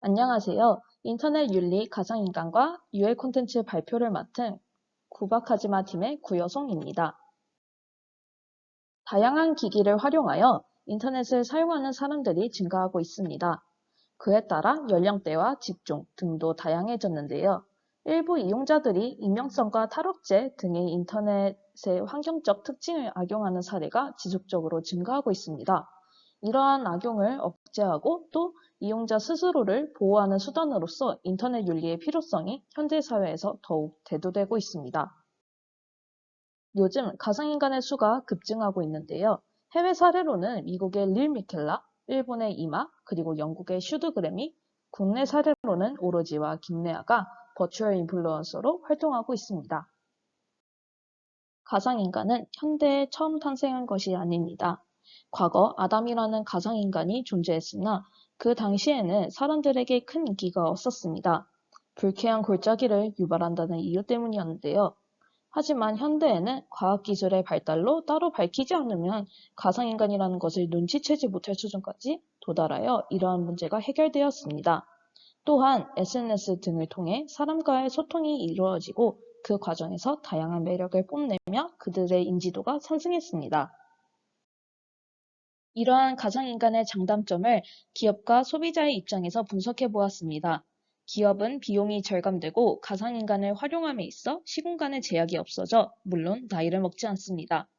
안녕하세요. 인터넷 윤리 가상인간과 UA 콘텐츠 발표를 맡은 구박하지마 팀의 구여송입니다. 다양한 기기를 활용하여 인터넷을 사용하는 사람들이 증가하고 있습니다. 그에 따라 연령대와 직종 등도 다양해졌는데요. 일부 이용자들이 익명성과 탈억제 등의 인터넷의 환경적 특징을 악용하는 사례가 지속적으로 증가하고 있습니다. 이러한 악용을 억제하고 또 이용자 스스로를 보호하는 수단으로서 인터넷 윤리의 필요성이 현대 사회에서 더욱 대두되고 있습니다. 요즘 가상인간의 수가 급증하고 있는데요. 해외 사례로는 미국의 릴 미켈라, 일본의 이마, 그리고 영국의 슈드그램이, 국내 사례로는 오로지와 김래아가 버추얼 인플루언서로 활동하고 있습니다. 가상인간은 현대에 처음 탄생한 것이 아닙니다. 과거 아담이라는 가상인간이 존재했으나 그 당시에는 사람들에게 큰 인기가 없었습니다. 불쾌한 골짜기를 유발한다는 이유 때문이었는데요. 하지만 현대에는 과학기술의 발달로 따로 밝히지 않으면 가상인간이라는 것을 눈치채지 못할 수준까지 도달하여 이러한 문제가 해결되었습니다. 또한 SNS 등을 통해 사람과의 소통이 이루어지고 그 과정에서 다양한 매력을 뽐내며 그들의 인지도가 상승했습니다. 이러한 가상인간의 장단점을 기업과 소비자의 입장에서 분석해 보았습니다. 기업은 비용이 절감되고 가상인간을 활용함에 있어 시공간의 제약이 없어져 물론 나이를 먹지 않습니다.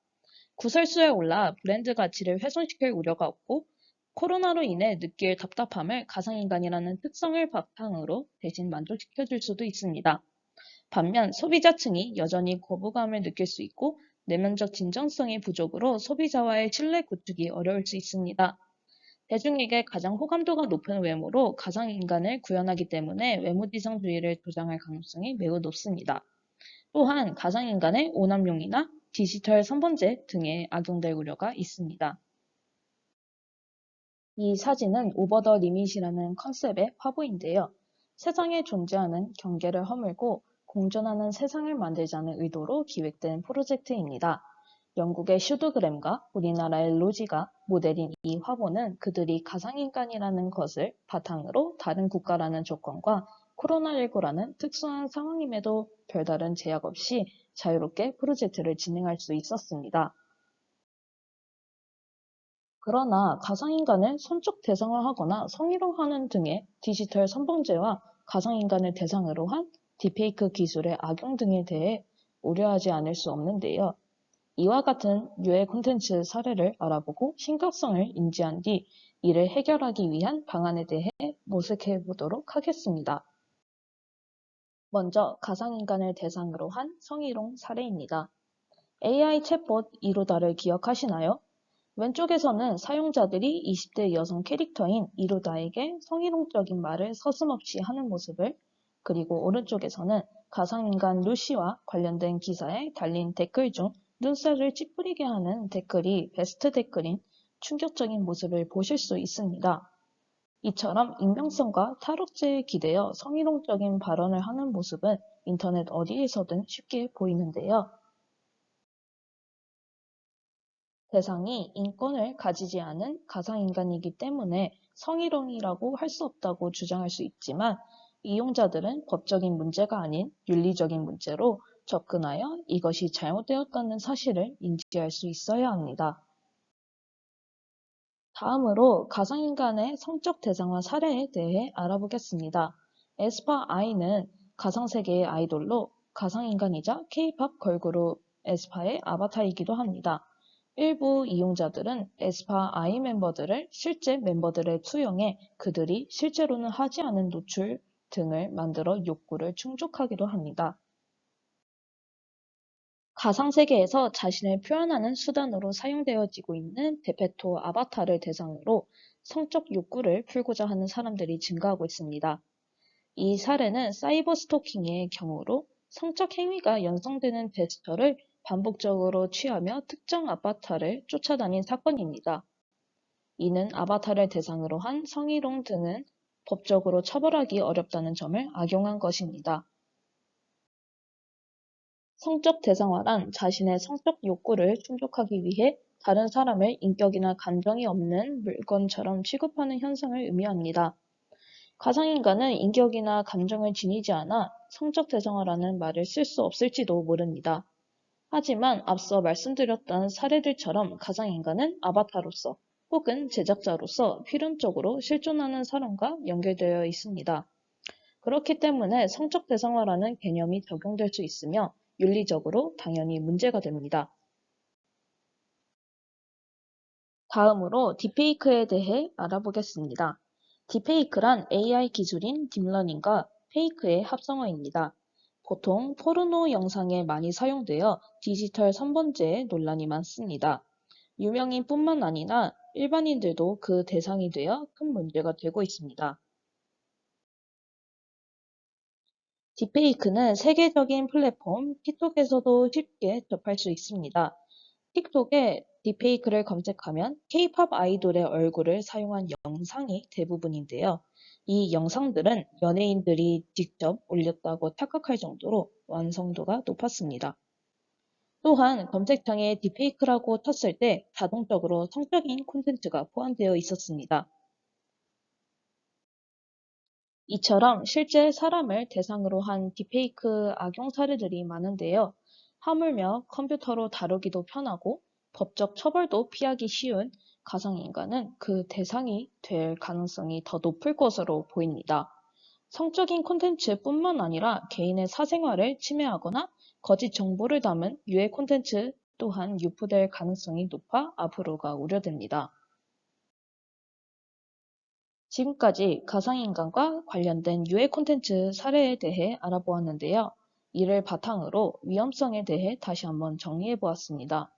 구설수에 올라 브랜드 가치를 훼손시킬 우려가 없고 코로나로 인해 느낄 답답함을 가상인간이라는 특성을 바탕으로 대신 만족시켜줄 수도 있습니다. 반면 소비자층이 여전히 거부감을 느낄 수 있고 내면적 진정성의 부족으로 소비자와의 신뢰 구축이 어려울 수 있습니다. 대중에게 가장 호감도가 높은 외모로 가상인간을 구현하기 때문에 외모지상주의를 조장할 가능성이 매우 높습니다. 또한 가상인간의 오남용이나 디지털 선본제 등에 악용될 우려가 있습니다. 이 사진은 오버 더 리밋이라는 컨셉의 화보인데요. 세상에 존재하는 경계를 허물고 공존하는 세상을 만들자는 의도로 기획된 프로젝트입니다. 영국의 슈드그램과 우리나라의 로지가 모델인 이 화보는 그들이 가상인간이라는 것을 바탕으로 다른 국가라는 조건과 코로나19라는 특수한 상황임에도 별다른 제약 없이 자유롭게 프로젝트를 진행할 수 있었습니다. 그러나 가상인간을 손쪽 대상화하거나 성희롱하는 등의 디지털 선범죄와 가상인간을 대상으로 한 딥페이크 기술의 악용 등에 대해 우려하지 않을 수 없는데요. 이와 같은 유해 콘텐츠 사례를 알아보고 심각성을 인지한 뒤 이를 해결하기 위한 방안에 대해 모색해 보도록 하겠습니다. 먼저 가상인간을 대상으로 한 성희롱 사례입니다. AI 챗봇 이루다를 기억하시나요? 왼쪽에서는 사용자들이 20대 여성 캐릭터인 이루다에게 성희롱적인 말을 서슴없이 하는 모습을, 그리고 오른쪽에서는 가상인간 루시와 관련된 기사에 달린 댓글 중 눈살을 찌푸리게 하는 댓글이 베스트 댓글인 충격적인 모습을 보실 수 있습니다. 이처럼 익명성과 탈억제에 기대어 성희롱적인 발언을 하는 모습은 인터넷 어디에서든 쉽게 보이는데요. 대상이 인권을 가지지 않은 가상인간이기 때문에 성희롱이라고 할 수 없다고 주장할 수 있지만 이용자들은 법적인 문제가 아닌 윤리적인 문제로 접근하여 이것이 잘못되었다는 사실을 인지할 수 있어야 합니다. 다음으로 가상인간의 성적 대상화 사례에 대해 알아보겠습니다. 에스파 아이는 가상세계의 아이돌로 가상인간이자 K-팝 걸그룹 에스파의 아바타이기도 합니다. 일부 이용자들은 에스파 아이 멤버들을 실제 멤버들에 투영해 그들이 실제로는 하지 않은 노출 등을 만들어 욕구를 충족하기도 합니다. 가상세계에서 자신을 표현하는 수단으로 사용되어지고 있는 데페토 아바타를 대상으로 성적 욕구를 풀고자 하는 사람들이 증가하고 있습니다. 이 사례는 사이버 스토킹의 경우로 성적 행위가 연상되는 제스처를 반복적으로 취하며 특정 아바타를 쫓아다닌 사건입니다. 이는 아바타를 대상으로 한 성희롱 등은 법적으로 처벌하기 어렵다는 점을 악용한 것입니다. 성적 대상화란 자신의 성적 욕구를 충족하기 위해 다른 사람을 인격이나 감정이 없는 물건처럼 취급하는 현상을 의미합니다. 가상인간은 인격이나 감정을 지니지 않아 성적 대상화라는 말을 쓸 수 없을지도 모릅니다. 하지만 앞서 말씀드렸던 사례들처럼 가상인간은 아바타로서 혹은 제작자로서 필연적으로 실존하는 사람과 연결되어 있습니다. 그렇기 때문에 성적 대상화라는 개념이 적용될 수 있으며 윤리적으로 당연히 문제가 됩니다. 다음으로 딥페이크에 대해 알아보겠습니다. 딥페이크란 AI 기술인 딥러닝과 페이크의 합성어입니다. 보통 포르노 영상에 많이 사용되어 디지털 선본죄에 논란이 많습니다. 유명인뿐만 아니라 일반인들도 그 대상이 되어 큰 문제가 되고 있습니다. 딥페이크는 세계적인 플랫폼 틱톡에서도 쉽게 접할 수 있습니다. 틱톡에 딥페이크를 검색하면 K-팝 아이돌의 얼굴을 사용한 영상이 대부분인데요. 이 영상들은 연예인들이 직접 올렸다고 착각할 정도로 완성도가 높았습니다. 또한 검색창에 딥페이크라고 쳤을 때 자동적으로 성적인 콘텐츠가 포함되어 있었습니다. 이처럼 실제 사람을 대상으로 한 딥페이크 악용 사례들이 많은데요. 하물며 컴퓨터로 다루기도 편하고 법적 처벌도 피하기 쉬운 가상인간은 그 대상이 될 가능성이 더 높을 것으로 보입니다. 성적인 콘텐츠뿐만 아니라 개인의 사생활을 침해하거나 거짓 정보를 담은 유해 콘텐츠 또한 유포될 가능성이 높아 앞으로가 우려됩니다. 지금까지 가상인간과 관련된 유해 콘텐츠 사례에 대해 알아보았는데요. 이를 바탕으로 위험성에 대해 다시 한번 정리해 보았습니다.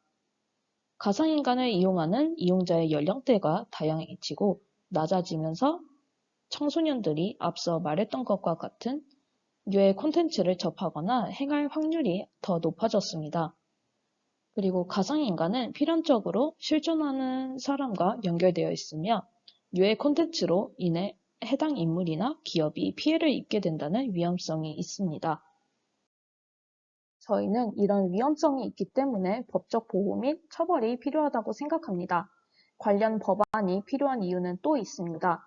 가상인간을 이용하는 이용자의 연령대가 다양해지고 낮아지면서 청소년들이 앞서 말했던 것과 같은 유해 콘텐츠를 접하거나 행할 확률이 더 높아졌습니다. 그리고 가상인간은 필연적으로 실존하는 사람과 연결되어 있으며 유해 콘텐츠로 인해 해당 인물이나 기업이 피해를 입게 된다는 위험성이 있습니다. 저희는 이런 위험성이 있기 때문에 법적 보호 및 처벌이 필요하다고 생각합니다. 관련 법안이 필요한 이유는 또 있습니다.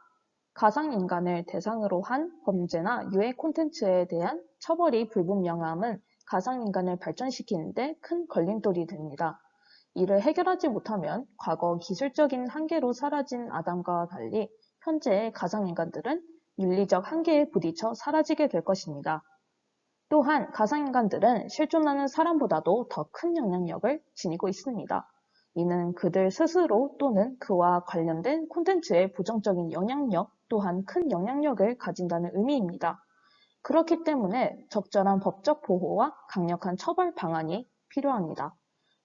가상인간을 대상으로 한 범죄나 유해 콘텐츠에 대한 처벌이 불분명함은 가상인간을 발전시키는데 큰 걸림돌이 됩니다. 이를 해결하지 못하면 과거 기술적인 한계로 사라진 아담과 달리 현재의 가상인간들은 윤리적 한계에 부딪혀 사라지게 될 것입니다. 또한 가상인간들은 실존하는 사람보다도 더 큰 영향력을 지니고 있습니다. 이는 그들 스스로 또는 그와 관련된 콘텐츠의 부정적인 영향력 또한 큰 영향력을 가진다는 의미입니다. 그렇기 때문에 적절한 법적 보호와 강력한 처벌 방안이 필요합니다.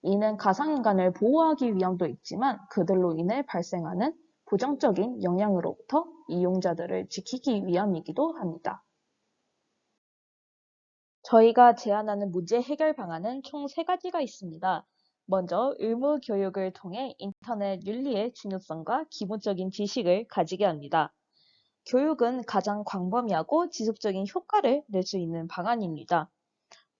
이는 가상인간을 보호하기 위함도 있지만 그들로 인해 발생하는 부정적인 영향으로부터 이용자들을 지키기 위함이기도 합니다. 저희가 제안하는 문제 해결 방안은 총 3가지가 있습니다. 먼저 의무 교육을 통해 인터넷 윤리의 중요성과 기본적인 지식을 가지게 합니다. 교육은 가장 광범위하고 지속적인 효과를 낼 수 있는 방안입니다.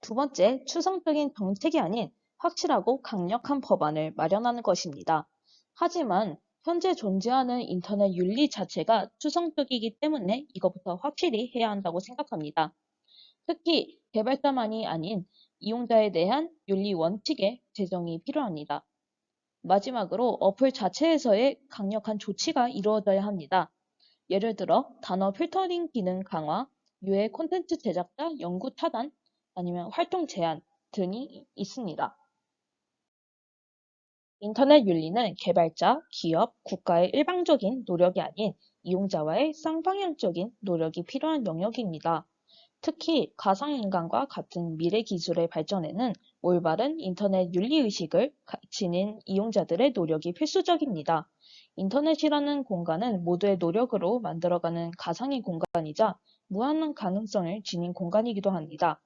두 번째, 추상적인 정책이 아닌 확실하고 강력한 법안을 마련하는 것입니다. 하지만 현재 존재하는 인터넷 윤리 자체가 추상적이기 때문에 이것부터 확실히 해야 한다고 생각합니다. 특히 개발자만이 아닌 이용자에 대한 윤리 원칙의 제정이 필요합니다. 마지막으로 어플 자체에서의 강력한 조치가 이루어져야 합니다. 예를 들어 단어 필터링 기능 강화, 유해 콘텐츠 제작자 영구 차단, 아니면 활동 제한 등이 있습니다. 인터넷 윤리는 개발자, 기업, 국가의 일방적인 노력이 아닌 이용자와의 쌍방향적인 노력이 필요한 영역입니다. 특히 가상인간과 같은 미래 기술의 발전에는 올바른 인터넷 윤리의식을 지닌 이용자들의 노력이 필수적입니다. 인터넷이라는 공간은 모두의 노력으로 만들어가는 가상의 공간이자 무한한 가능성을 지닌 공간이기도 합니다.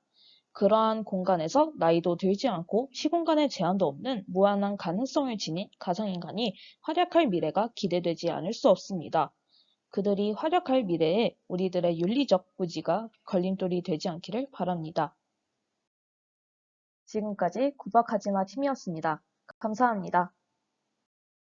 그러한 공간에서 나이도 들지 않고 시공간의 제한도 없는 무한한 가능성을 지닌 가상인간이 활약할 미래가 기대되지 않을 수 없습니다. 그들이 활약할 미래에 우리들의 윤리적 부지가 걸림돌이 되지 않기를 바랍니다. 지금까지 구박하지마 팀이었습니다. 감사합니다.